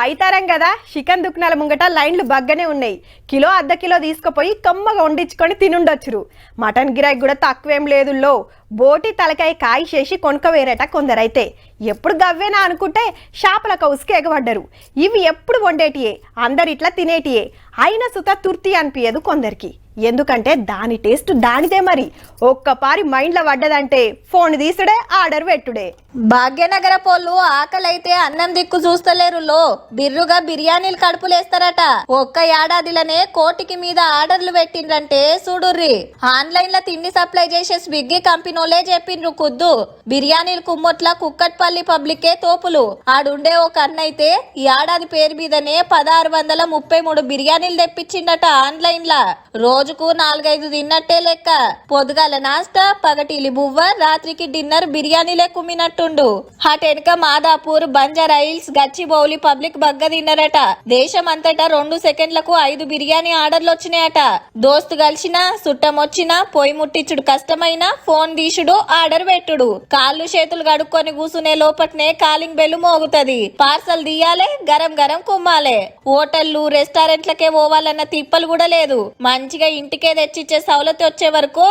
అయితారం కదా చికెన్ దుకాణాల ముంగట లైన్లు బగ్గనే ఉన్నాయి. కిలో అర్ధ కిలో తీసుకుపోయి కమ్మగా వండించుకొని తినుండొచ్చురు. మటన్ గిరాకీ కూడా తక్కువేం లేదు లో. బోటి తలకాయ కాయ చేసి కొనుక్కవేరట కొందరైతే. ఎప్పుడు గవ్వేనా అనుకుంటే షాపుల కౌసుకి ఎగబడ్డరు. ఇవి ఎప్పుడు వండేటియే, అందరిట్లా తినేటియే. అయినా సుత తుర్తి అనిపించదు కొందరికి. ఎందుకంటే దాని టేస్ట్ దానిదే. మరి ఒక్కపారి మైండ్లో పడ్డదంటే ఫోన్ తీసుడే ఆర్డర్ పెట్టుడే. భాగ్యనగర పోళ్ళు ఆకలైతే అన్నం దిక్కు చూస్తలేరు లో. బిర్రుగా బిర్యానీలు కడుపులేస్తారట. ఒక్క ఏడాదిలోనే కోటికి మీద ఆర్డర్లు పెట్టిండ్రంటే చూడుర్రి. ఆన్లైన్ లో తిండి సప్లై చేసే స్విగ్గీ కంపెనీలే చెప్పిండ్రు కుద్దు. బిర్యానీలు కుమ్మొట్ల కుక్కట్పల్లి పబ్లికే తోపులు. ఆడుండే ఒక అన్నైతే ఈ ఏడాది పేరు మీదనే 1633 బిర్యానీలు తెప్పించిండట ఆన్లైన్ లా. రోజుకు 4-5 తిన్నట్టే లెక్క. పొద్దుగాల నాస్టా, పగటిలి బువ్వ, రాత్రికి డిన్నర్ బిర్యానీలే కుమ్మినట్టుండు. అటెనక మాదాపూర్, బంజారా హిల్స్, గచ్చిబౌలి పబ్లిక్ బగ్గ తిన్నారట. దేశం అంతటా 2 సెకండ్లకు 5 బిర్యానీ ఆర్డర్లు వచ్చినాయట. దోస్తు కలిసినా, సుట్టం వచ్చినా, పొయ్యి ముట్టించుడు కష్టమైనా ఫోన్ తీసుడు, ఆర్డర్ పెట్టుడు. కాళ్ళు చేతులు కడుక్కొని కూసునే లోపట్నే కాలింగ్ బెల్ మోగుతది. పార్సల్ తీయాలే, గరం గరం కుమ్మాలే. హోటళ్లు, రెస్టారెంట్లకే పోవాలన్న తిప్పలు కూడా లేదు. మంచిగా ఇంటికే తెచ్చిచ్చే సౌలతి వచ్చే వరకు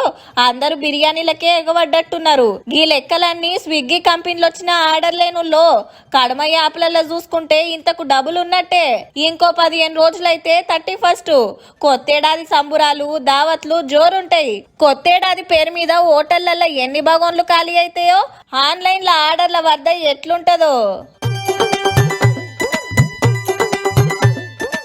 అందరూ బిర్యానీలకే ఎగబడ్డట్టున్నారు. ఈ లెక్కలన్నీ స్విగ్గీ కంపెనీలు వచ్చిన ఆర్డర్లేనుల్లో. కడమ యాప్లలో చూసుకుంటే ఇంతకు డబుల్ ఉన్నట్టే. ఇంకో 15 రోజులైతే 31st. కొత్తేడాది సంబురాలు, దావత్లు జోరుంటాయి. కొత్తేడాది పేరు మీద హోటళ్లలో ఎన్ని భగోన్లు ఖాళీ అయితాయో ఆన్లైన్ల ఆర్డర్ల వద్ద ఎట్లుంటదో.